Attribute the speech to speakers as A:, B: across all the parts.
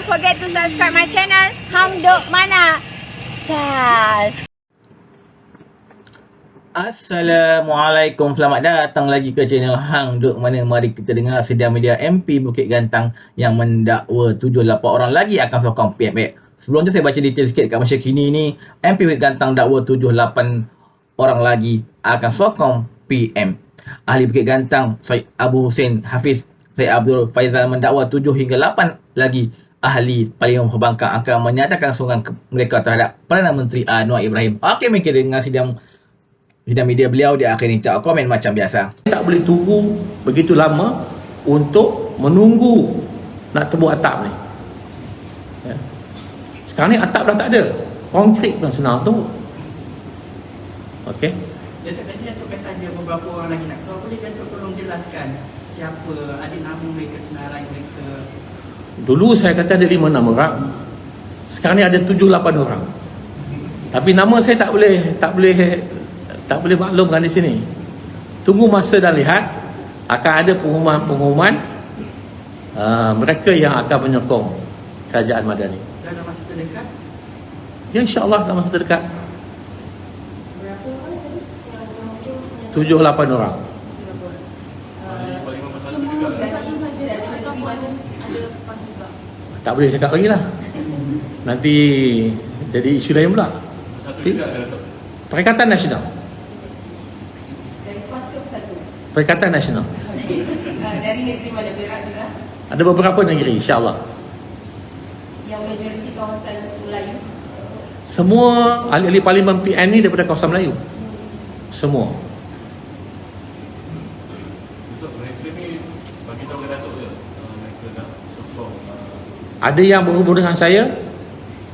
A: forget to subscribe my channel Hang Duk Mana Sas.
B: Assalamualaikum, selamat datang lagi ke channel Hang Duk Mana. Mari kita dengar sidang media MP Bukit Gantang yang mendakwa 78 orang lagi akan sokong PMX. Sebelum tu saya baca detail sikit kat masa kini ni. MP Bukit Gantang dakwa 78 orang lagi akan sokong PM. Ahli Bukit Gantang Syed Abu Hussein Hafiz Syed Abdul Faizal mendakwa 7 hingga 8 lagi ahli Parlimen Perbankan akan menyatakan sokongan mereka terhadap Perdana Menteri Anwar Ibrahim. Okey, mungkin dengan sidang media beliau, dia akan cakap komen macam biasa.
C: Tak boleh tunggu begitu lama untuk menunggu nak tebuk atap ni. Ya. Sekarang ni atap dah tak ada, konkrit pun senang tu. Okey.
D: Tadi Datuk kata ada beberapa orang lagi nak keluar. Boleh Datuk tolong jelaskan siapa, ada nama mereka, senarai mereka?
C: Dulu saya kata ada 5-6 orang. Sekarang ni ada 7-8 orang. Tapi nama saya tak boleh maklumkan di sini. Tunggu masa dan lihat, akan ada pengumuman mereka yang akan menyokong kerajaan Madani.
D: Dalam masa terdekat?
C: Ya, insya-Allah dalam masa terdekat.
E: Berapa orang tadi?
C: 7-8 orang.
E: Semua satu saja atau ada lepas juga?
C: Tak boleh cakap lagi lah. Nanti jadi isu lain pula. Perikatan Nasional.
E: Dari PAS ke satu?
C: Perikatan Nasional.
E: Dari negeri mana? Perak juga?
C: Ada beberapa negeri, insya-Allah.
E: Yang majoriti kawasan Melayu?
C: Semua ahli-ahli Parlimen PN ni daripada kawasan Melayu. Semua. Ada yang berhubung dengan saya,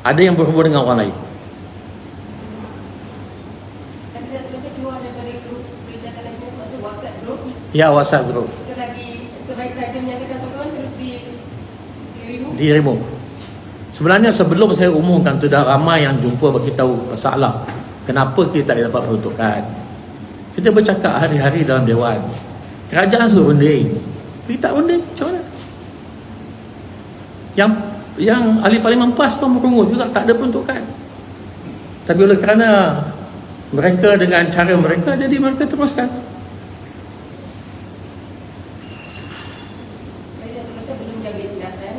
C: ada yang berhubung dengan orang lain.
E: Tapi Datuk keluar daripada grup Perikatan Nasional, maksud WhatsApp group?
C: Ya, WhatsApp group.
E: Kita lagi sebaik saja menyatakan sokongan terus di-remove?
C: Di remove. Sebenarnya sebelum saya umumkan tu dah ramai yang jumpa beritahu masalah. Kenapa kita tak dapat peruntukan? Kita bercakap hari-hari dalam Dewan. Kerajaan suruh bending. Kita tak bending, macam mana? Yang ahli Parlimen PAS pun merungut juga, tak ada peruntukan. Tapi oleh kerana mereka dengan cara mereka, jadi mereka teruskan.
E: Jadi Datuk kata belum diambil tindakan,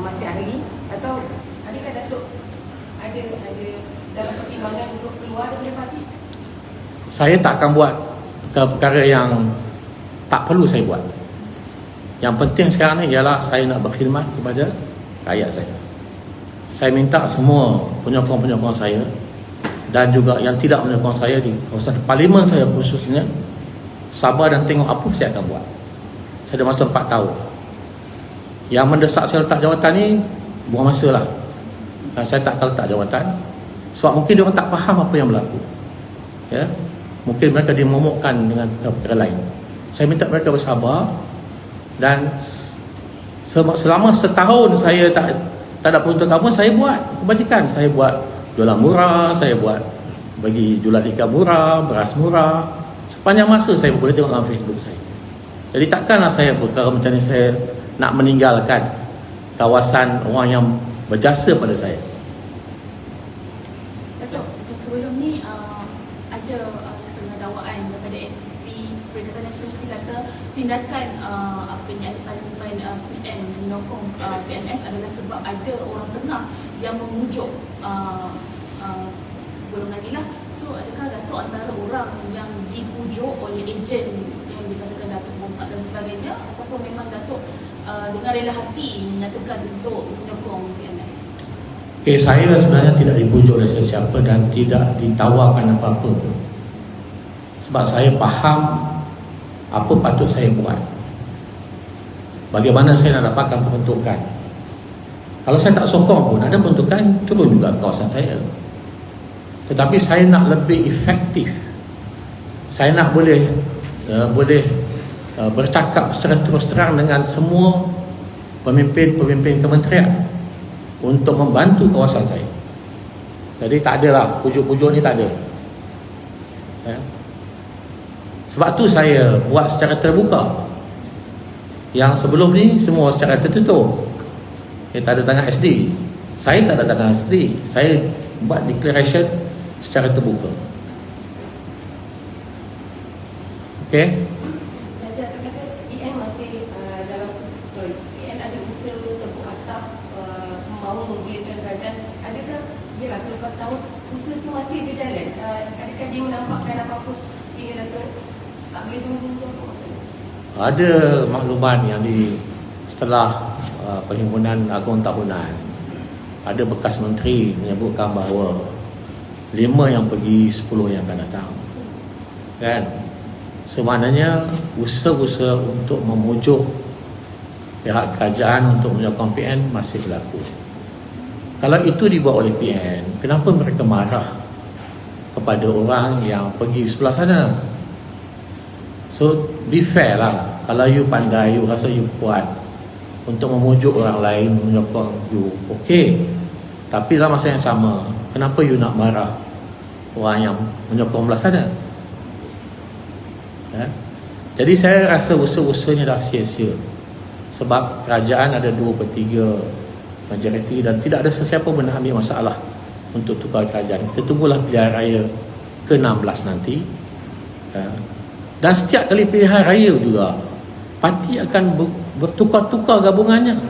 E: masih ahli, atau adakah Datuk ada dalam pertimbangan untuk keluar daripada parti?
C: Saya tak akan buat perkara yang tak perlu saya buat. Yang penting sekarang ni ialah saya nak berkhidmat kepada rakyat saya. Saya minta semua penyokong-penyokong saya dan juga yang tidak menyokong saya di kawasan Parlimen saya khususnya, sabar dan tengok apa saya akan buat. Saya ada masa 4 tahun. Yang mendesak saya letak jawatan ni, buang masa lah. Dan saya tak akan letak jawatan sebab mungkin diorang tak faham apa yang berlaku. Ya, mungkin mereka dimomokkan dengan perkara lain. Saya minta mereka bersabar. Dan selama setahun saya tak ada peruntukan pun, saya buat kebajikan. Saya buat jualan murah, saya buat bagi jualan ikan murah, beras murah. Sepanjang masa saya boleh tengok dalam Facebook saya. Jadi takkanlah saya perkara macam ni saya nak meninggalkan kawasan orang yang berjasa pada saya.
E: Datuk, sebelum ni ada setengah dakwaan daripada MP Perikatan Nasional seperti kata tindakan Parlimen PN menyokong PNS adalah sebab ada orang tengah yang memujuk golongan ni lah. So adakah Datuk antara orang yang dipujuk oleh ejen yang dikatakan Datuk Bompak dan sebagainya, ataupun memang Datuk dengan rela hati menyatakan untuk menyokong PNS?
C: Saya sebenarnya tidak dipujuk oleh sesiapa dan tidak ditawarkan apa-apa pun. Sebab saya faham apa patut saya buat. Bagaimana saya nak dapatkan peruntukan. Kalau saya tak sokong pun, ada peruntukan turun juga kawasan saya. Tetapi saya nak lebih efektif. Saya nak boleh bercakap secara terus terang dengan semua pemimpin-pemimpin kementerian untuk membantu kawasan saya. Jadi tak adalah pujuk-pujuk ni, tak ada. Ya. Sebab tu saya buat secara terbuka. Yang sebelum ni semua secara tertutup. Dia tak ada tangan SD. Saya tak ada tangan SD. Saya buat declaration secara terbuka. Okey?
E: PN masih dalam PN ada usaha untuk atap mahu menggulirkan kerajaan. Adakah dia rasa lepas tahun usaha itu masih berjalan? Adakah dia menampakkan apa-apa sehingga Datuk tak boleh tunggu apa masa?
C: Ada maklumat yang setelah Perhimpunan Agung Tahunan, ada bekas menteri menyebutkan bahawa 5 yang pergi, 10 yang akan datang. Kan? Semaknanya usaha-usaha untuk memujuk pihak kerajaan untuk menyokong PN masih berlaku. Kalau itu dibuat oleh PN, kenapa mereka marah kepada orang yang pergi sebelah sana? So, be fair lah. Kalau you pandai, you rasa you kuat untuk memujuk orang lain menyokong you, okey. Tapi dalam masa yang sama, kenapa you nak marah orang yang menyokong belah sana? Ya? Jadi saya rasa usaha-usahanya dah sia-sia. Sebab kerajaan ada 2/3 majoriti dan tidak ada sesiapa pun nak ambil masalah untuk tukar kerajaan. Kita tunggulah pilihan raya ke-16 nanti. Ya. Dan setiap kali pilihan raya juga, parti akan bertukar-tukar gabungannya.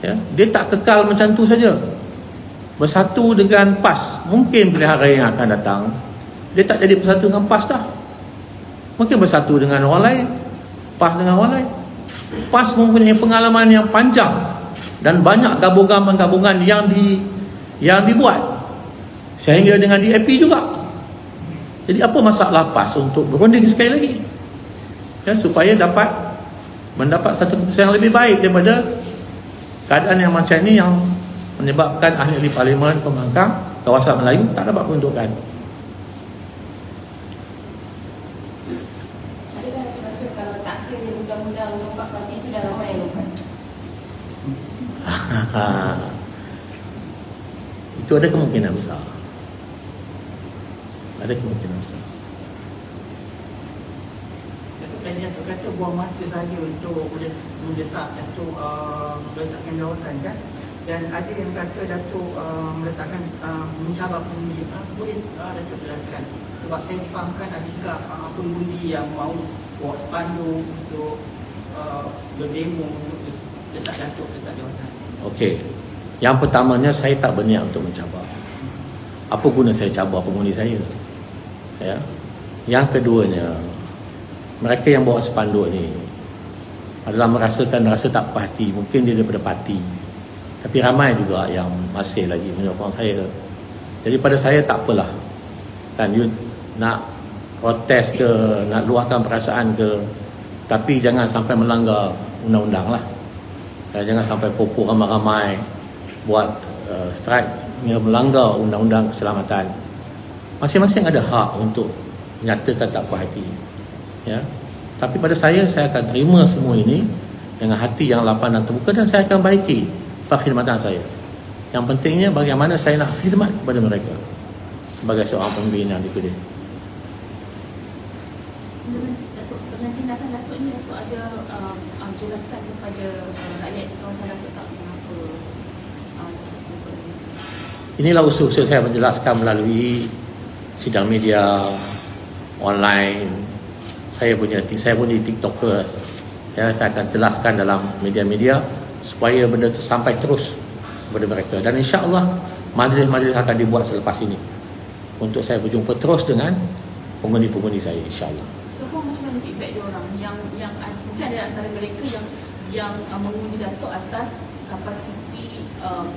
C: Ya. Dia tak kekal macam tu saja. Bersatu dengan PAS, mungkin pilihan raya yang akan datang dia tak jadi bersatu dengan PAS dah. Mungkin bersatu dengan orang lain, PAS dengan orang lain. PAS mempunyai pengalaman yang panjang dan banyak gabungan-gabungan yang dibuat sehingga dengan DAP juga. Jadi apa masalah PAS untuk berunding sekali lagi, ya, supaya mendapat satu keputusan yang lebih baik daripada keadaan yang macam ini yang menyebabkan ahli parlimen pembangkang kawasan Melayu tak dapat peruntukan.
E: Adakah rasa kalau tak ada undang-undang lompat parti itu dah ramai yang lompat?
C: Itu ada kemungkinan besar. Ada kemungkinan besar.
D: Tadi Datuk kata buang masa saja untuk mendesak Datuk meletakkan jawatan kan. Dan ada yang kata Datuk meletakkan mencabar pengundi. Boleh Datuk jelaskan? Sebab saya difahamkan ada juga pengundi yang mahu bawa spanduk untuk berdemo untuk desak Datuk letak jawatan.
C: Okey. Yang pertamanya, saya tak berniat untuk mencabar. Apa guna saya cabar pengundi saya? Ya. Yang keduanya, mereka yang bawa spanduk ni adalah rasa tak puas hati. Mungkin dia daripada parti, tapi ramai juga yang masih lagi menyokong saya. Jadi pada saya tak apalah, kan, you nak protes ke, nak luahkan perasaan ke, tapi jangan sampai melanggar undang-undang lah. Jangan sampai popo ramai-ramai buat strike yang melanggar undang-undang keselamatan. Masing-masing ada hak untuk menyatakan tak puas hati, ya. Tapi pada saya akan terima semua ini dengan hati yang lapang dan terbuka, dan saya akan baiki perkhidmatan saya. Yang pentingnya bagaimana saya nak khidmat kepada mereka sebagai seorang pemimpin yang dipilih.
E: Dengan tindakan Datuk ni, Datuk ada jelaskan kepada rakyat di kawasan Datuk tak kenapa?
C: Inilah usaha saya menjelaskan melalui sidang media online. Saya punya TikTokers. Ya, saya akan jelaskan dalam media-media supaya benda itu sampai terus kepada mereka. Dan insya-Allah majlis-majlis akan dibuat selepas ini untuk saya berjumpa terus dengan pengundi-pengundi saya, insya-Allah.
E: So, macam mana feedback dia orang yang mungkin ada antara mereka yang mengundi Datuk atas kapasiti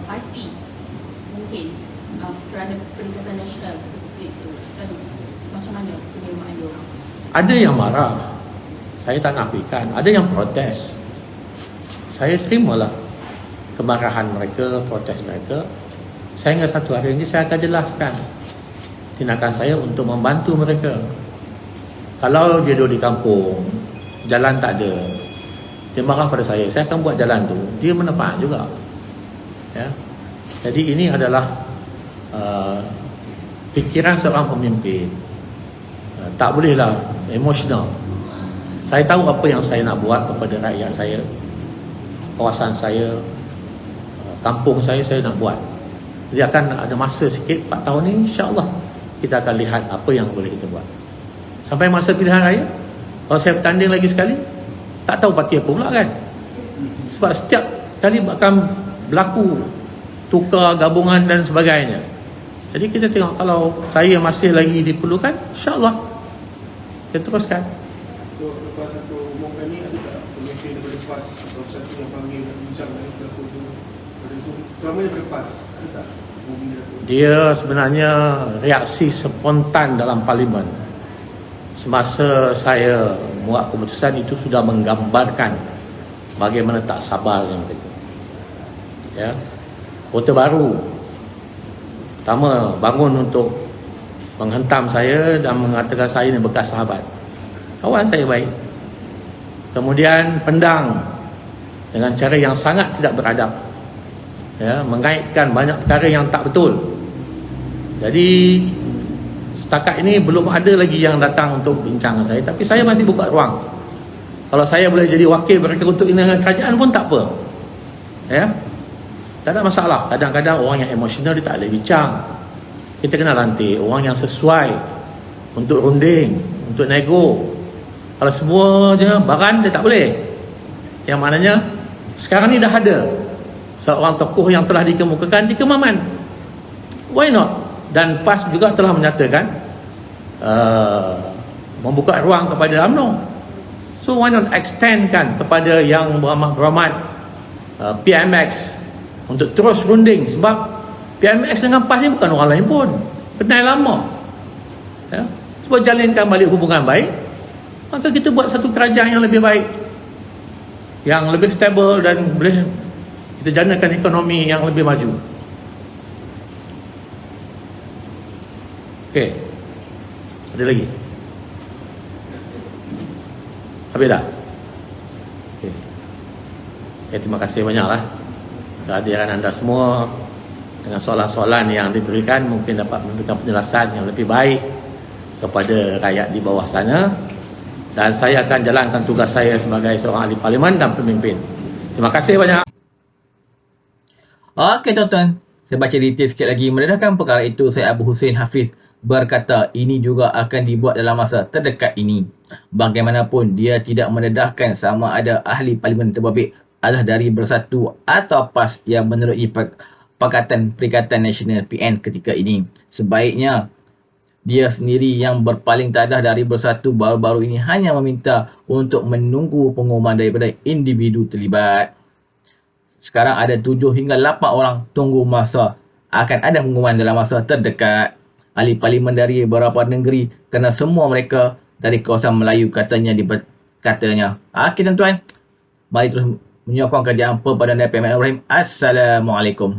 E: parti, mungkin kerana Perikatan Nasional seperti itu, dan macam mana penerimaan dia orang?
C: Ada yang marah, saya tak nafikan. Ada yang protes, saya terimalah kemarahan mereka, protes mereka. Saya ingat satu hari ini saya akan jelaskan tindakan saya untuk membantu mereka. Kalau dia duduk di kampung, jalan tak ada, dia marah pada saya akan buat jalan tu, dia menepah juga, ya. Jadi ini adalah fikiran seorang pemimpin. Tak bolehlah emosional. Saya tahu apa yang saya nak buat kepada rakyat saya, kawasan saya, kampung saya nak buat. Jadi akan ada masa sikit 4 tahun ni, insya-Allah kita akan lihat apa yang boleh kita buat. Sampai masa pilihan raya, kalau saya bertanding lagi sekali, tak tahu parti apa pula kan. Sebab setiap kali akan berlaku tukar gabungan dan sebagainya. Jadi kita tengok, kalau saya masih lagi diperlukan, insya-Allah kita teruskan.
F: Untuk lepas satu umumkan ni, ada tak pemimpin daripada PAS atau satu yang panggil dan bincang dengan pelaku tu pada Zoom? Selama daripada PAS, ada tak hubungi Datuk?
C: Dia sebenarnya reaksi spontan dalam parlimen. Semasa saya buat keputusan itu sudah menggambarkan bagaimana tak sabarnya mereka. Ya. Kota Baru pertama bangun untuk menghentam saya dan mengatakan saya ni bekas sahabat. Kawan saya baik. Kemudian Pendang dengan cara yang sangat tidak beradab. Ya, mengaitkan banyak perkara yang tak betul. Jadi setakat ini belum ada lagi yang datang untuk bincang dengan saya, tapi saya masih buka ruang. Kalau saya boleh jadi wakil mereka untuk ini dengan kerajaan pun tak apa. Ya. Tak ada masalah. Kadang-kadang orang yang emosional dia tak boleh bincang. Kita kena lantik orang yang sesuai untuk runding, untuk nego. Kalau semua je baran, dia tak boleh. Yang maknanya sekarang ni dah ada seorang tokoh yang telah dikemukakan di Kemaman. Why not? Dan PAS juga telah menyatakan membuka ruang kepada UMNO. So why not extendkan kepada yang berhormat PMX untuk terus runding, sebab PMX dengan PAS ni bukan orang lain pun, kenal lama. Ya, cuba jalinkan balik hubungan baik, maka kita buat satu kerajaan yang lebih baik, yang lebih stable dan boleh kita janakan ekonomi yang lebih maju. Okey. Ada lagi? Habis dah? Okey. Okay, terima kasih banyaklah kehadiran anda semua. Dengan soalan-soalan yang diberikan mungkin dapat memberikan penjelasan yang lebih baik kepada rakyat di bawah sana. Dan saya akan jalankan tugas saya sebagai seorang ahli parlimen dan pemimpin. Terima kasih banyak.
B: Okey tuan-tuan, saya baca detail sikit lagi. Mendedahkan perkara itu, Syed Abu Hussein Hafiz berkata ini juga akan dibuat dalam masa terdekat ini. Bagaimanapun, dia tidak mendedahkan sama ada ahli parlimen terbabit adalah dari Bersatu atau PAS yang menerusi Perikatan Nasional PN ketika ini. Sebaiknya dia sendiri yang berpaling tadah dari Bersatu baru-baru ini hanya meminta untuk menunggu pengumuman daripada individu terlibat. Sekarang ada 7 hingga 8 orang tunggu masa. Akan ada pengumuman dalam masa terdekat. Ahli parlimen dari beberapa negeri kerana semua mereka dari kawasan Melayu katanya. Okey tuan-tuan, mari terus menyokong kerajaan Perdana Menteri Ibrahim. Assalamualaikum.